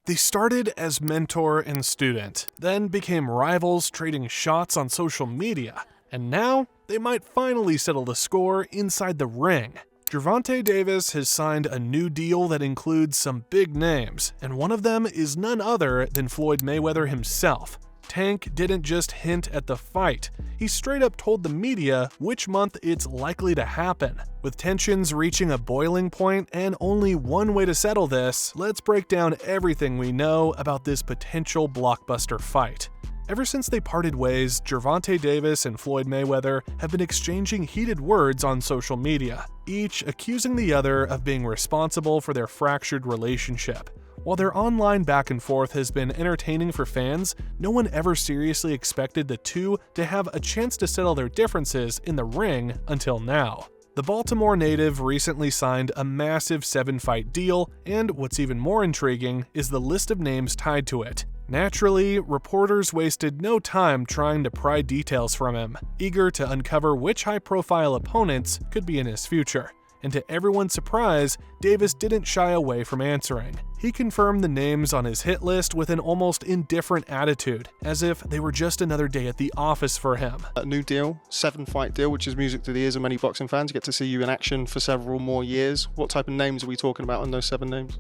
They started as mentor and student, then became rivals trading shots on social media, and now they might finally settle the score inside the ring. Gervonta Davis has signed a new deal that includes some big names, and one of them is none other than Floyd Mayweather himself. Tank didn't just hint at the fight, he straight up told the media which month it's likely to happen. With tensions reaching a boiling point and only one way to settle this, let's break down everything we know about this potential blockbuster fight. Ever since they parted ways, Gervonta Davis and Floyd Mayweather have been exchanging heated words on social media, each accusing the other of being responsible for their fractured relationship. While their online back and forth has been entertaining for fans, no one ever seriously expected the two to have a chance to settle their differences in the ring until now. The Baltimore native recently signed a massive 7-fight deal, and what's even more intriguing is the list of names tied to it. Naturally, reporters wasted no time trying to pry details from him, eager to uncover which high-profile opponents could be in his future. And to everyone's surprise, Davis didn't shy away from answering. He confirmed the names on his hit list with an almost indifferent attitude, as if they were just another day at the office for him. A new deal, 7-fight deal, which is music to the ears of many boxing fans. You get to see you in action for several more years. What type of names are we talking about in those 7 names?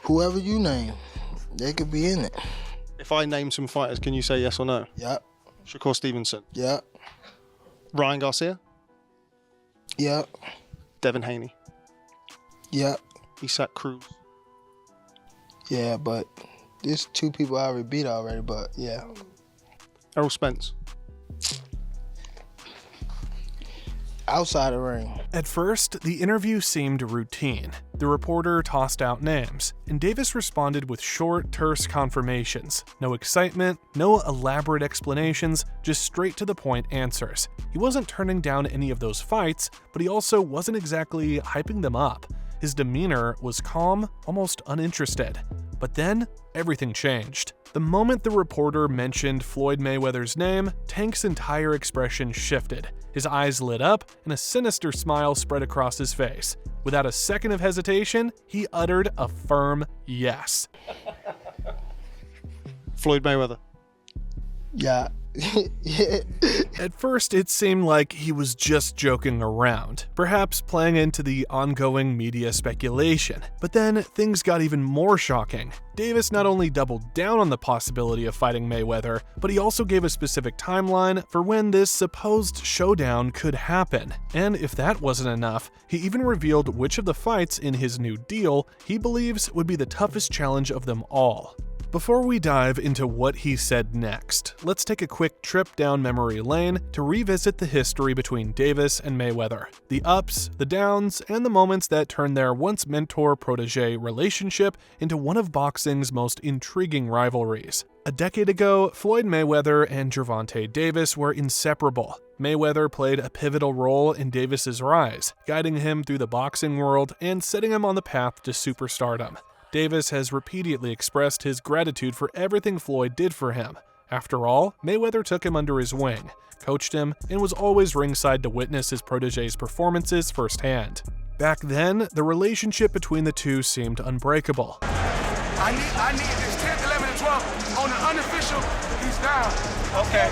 Whoever you name, they could be in it. If I name some fighters, can you say yes or no? Yep. Shakur Stevenson. Yep. Ryan Garcia. Yep. Devin Haney. Yep. Isaac Cruz. Yeah, but there's 2 people I already beat already, but yeah. Errol Spence. Outside the ring. At first, the interview seemed routine. The reporter tossed out names, and Davis responded with short, terse confirmations. No excitement, no elaborate explanations, just straight to the point answers. He wasn't turning down any of those fights, but he also wasn't exactly hyping them up. His demeanor was calm, almost uninterested. But then, everything changed. The moment the reporter mentioned Floyd Mayweather's name, Tank's entire expression shifted. His eyes lit up, and a sinister smile spread across his face. Without a second of hesitation, he uttered a firm yes. Floyd Mayweather. Yeah. At first, it seemed like he was just joking around, perhaps playing into the ongoing media speculation. But then, things got even more shocking. Davis not only doubled down on the possibility of fighting Mayweather, but he also gave a specific timeline for when this supposed showdown could happen. And if that wasn't enough, he even revealed which of the fights in his new deal he believes would be the toughest challenge of them all. Before we dive into what he said next, let's take a quick trip down memory lane to revisit the history between Davis and Mayweather, the ups, the downs, and the moments that turned their once mentor-protege relationship into one of boxing's most intriguing rivalries. A decade ago, Floyd Mayweather and Gervonta Davis were inseparable. Mayweather played a pivotal role in Davis's rise, guiding him through the boxing world and setting him on the path to superstardom. Davis has repeatedly expressed his gratitude for everything Floyd did for him. After all, Mayweather took him under his wing, coached him, and was always ringside to witness his protege's performances firsthand. Back then, the relationship between the two seemed unbreakable. I need this 10, 11, and 12 on the unofficial. He's down. Okay.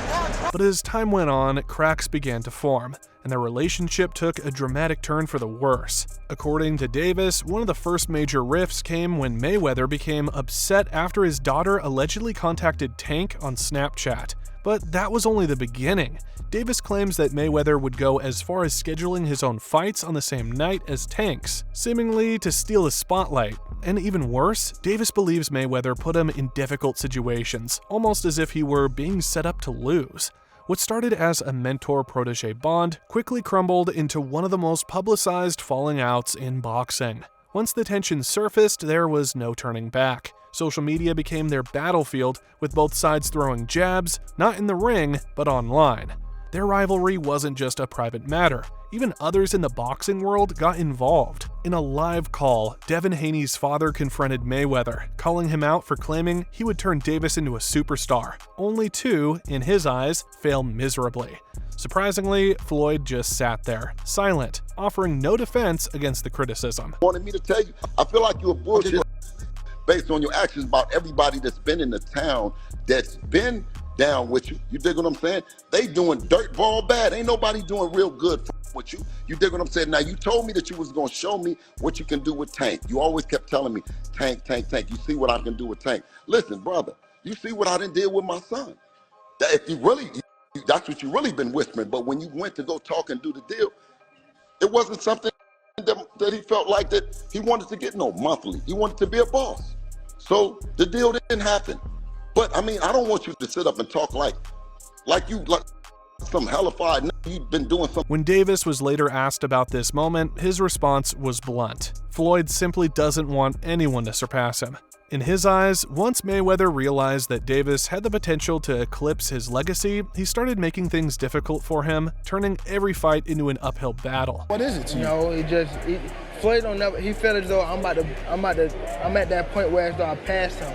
But as time went on, cracks began to form, and their relationship took a dramatic turn for the worse. According to Davis, one of the first major rifts came when Mayweather became upset after his daughter allegedly contacted Tank on Snapchat. But that was only the beginning. Davis claims that Mayweather would go as far as scheduling his own fights on the same night as Tank's, seemingly to steal the spotlight. And even worse, Davis believes Mayweather put him in difficult situations, almost as if he were being set up to lose. What started as a mentor-protege bond quickly crumbled into one of the most publicized falling outs in boxing. Once the tension surfaced, there was no turning back. Social media became their battlefield, with both sides throwing jabs, not in the ring, but online. Their rivalry wasn't just a private matter. Even others in the boxing world got involved. In a live call, Devin Haney's father confronted Mayweather, calling him out for claiming he would turn Davis into a superstar, only to, in his eyes, fail miserably. Surprisingly, Floyd just sat there, silent, offering no defense against the criticism. Wanted me to tell you, I feel like you're bullshit based on your actions about everybody that's been in the town that's been down with you. You dig what I'm saying? They doing dirt ball bad. Ain't nobody doing real good with you. You dig what I'm saying? Now, you told me that you was going to show me what you can do with Tank. You always kept telling me, Tank, Tank, Tank. You see what I can do with Tank. Listen, brother, you see what I done did with my son. That if you really, that's what you really been whispering. But when you went to go talk and do the deal, it wasn't something that he felt like that he wanted to get no monthly. He wanted to be a boss. So the deal didn't happen. But I mean, I don't want you to sit up and talk like some hellified you've been doing something. When Davis was later asked about this moment, his response was blunt. Floyd simply doesn't want anyone to surpass him. In his eyes, once Mayweather realized that Davis had the potential to eclipse his legacy, he started making things difficult for him, turning every fight into an uphill battle. What is it to you? No, Floyd don't never. He felt as though I'm at that point where as though I passed him.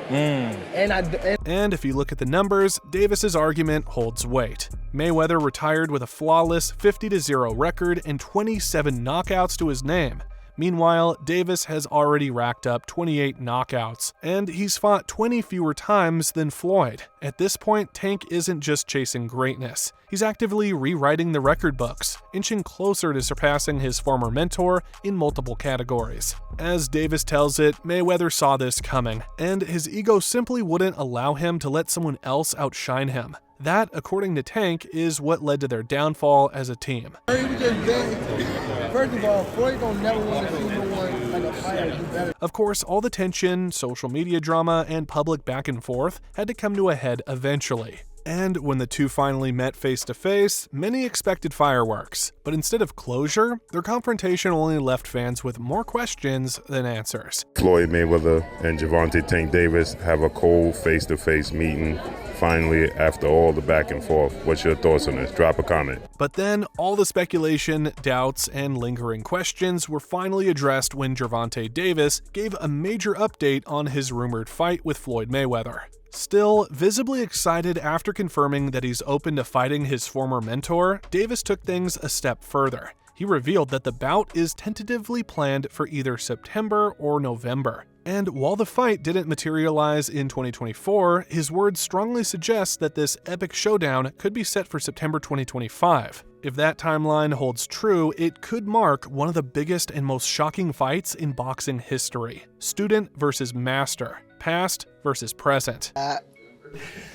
And if you look at the numbers, Davis's argument holds weight. Mayweather retired with a flawless 50-0 record and 27 knockouts to his name. Meanwhile, Davis has already racked up 28 knockouts, and he's fought 20 fewer times than Floyd. At this point, Tank isn't just chasing greatness. He's actively rewriting the record books, inching closer to surpassing his former mentor in multiple categories. As Davis tells it, Mayweather saw this coming, and his ego simply wouldn't allow him to let someone else outshine him. That, according to Tank, is what led to their downfall as a team. First of all, Floyd don't never want to see no one like a fighter do better. Of course, all the tension, social media drama, and public back and forth had to come to a head eventually. And when the two finally met face to face, many expected fireworks. But instead of closure, their confrontation only left fans with more questions than answers. Floyd Mayweather and Gervonta Tank Davis have a cold face-to-face meeting. Finally, after all the back and forth, what's your thoughts on this? Drop a comment. But then, all the speculation, doubts, and lingering questions were finally addressed when Gervonta Davis gave a major update on his rumored fight with Floyd Mayweather. Still, visibly excited after confirming that he's open to fighting his former mentor, Davis took things a step further. He revealed that the bout is tentatively planned for either September or November. And while the fight didn't materialize in 2024, his words strongly suggest that this epic showdown could be set for September 2025. If that timeline holds true, it could mark one of the biggest and most shocking fights in boxing history. Student versus master. Past versus present.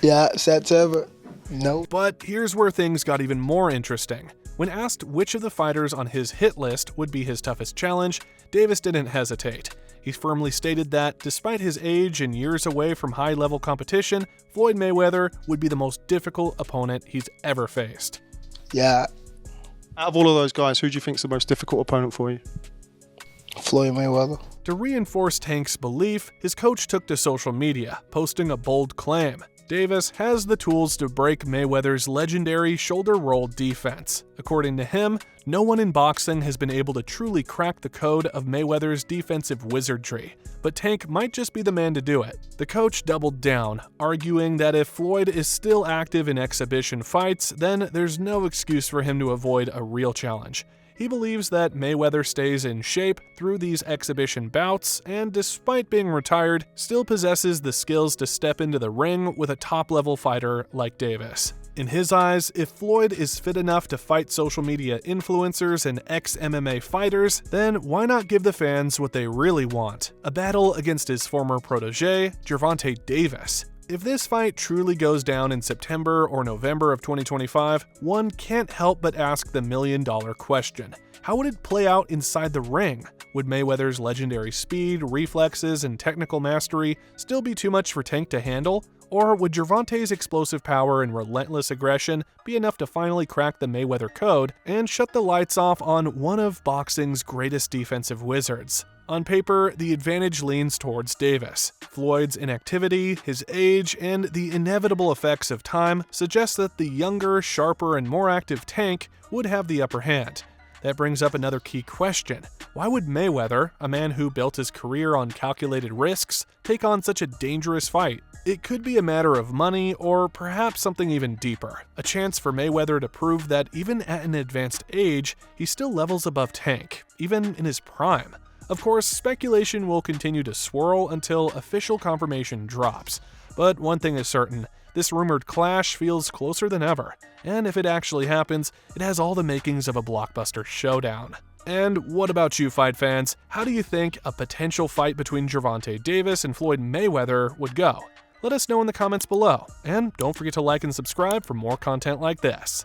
Yeah, September. No. But here's where things got even more interesting. When asked which of the fighters on his hit list would be his toughest challenge, Davis didn't hesitate. He firmly stated that, despite his age and years away from high-level competition, Floyd Mayweather would be the most difficult opponent he's ever faced. Yeah. Out of all of those guys, who do you think is the most difficult opponent for you? Floyd Mayweather. To reinforce Tank's belief, his coach took to social media, posting a bold claim. Davis has the tools to break Mayweather's legendary shoulder roll defense. According to him, no one in boxing has been able to truly crack the code of Mayweather's defensive wizardry, but Tank might just be the man to do it. The coach doubled down, arguing that if Floyd is still active in exhibition fights, then there's no excuse for him to avoid a real challenge. He believes that Mayweather stays in shape through these exhibition bouts and, despite being retired, still possesses the skills to step into the ring with a top-level fighter like Davis. In his eyes, if Floyd is fit enough to fight social media influencers and ex-MMA fighters, then why not give the fans what they really want? A battle against his former protege, Gervonta Davis. If this fight truly goes down in September or November of 2025, one can't help but ask the million-dollar question. How would it play out inside the ring? Would Mayweather's legendary speed, reflexes, and technical mastery still be too much for Tank to handle? Or would Gervonta's explosive power and relentless aggression be enough to finally crack the Mayweather code and shut the lights off on one of boxing's greatest defensive wizards? On paper, the advantage leans towards Davis. Floyd's inactivity, his age, and the inevitable effects of time suggest that the younger, sharper, and more active Tank would have the upper hand. That brings up another key question. Why would Mayweather, a man who built his career on calculated risks, take on such a dangerous fight? It could be a matter of money, or perhaps something even deeper. A chance for Mayweather to prove that even at an advanced age, he still levels above Tank, even in his prime. Of course, speculation will continue to swirl until official confirmation drops. But one thing is certain, this rumored clash feels closer than ever. And if it actually happens, it has all the makings of a blockbuster showdown. And what about you, fight fans? How do you think a potential fight between Gervonta Davis and Floyd Mayweather would go? Let us know in the comments below, and don't forget to like and subscribe for more content like this.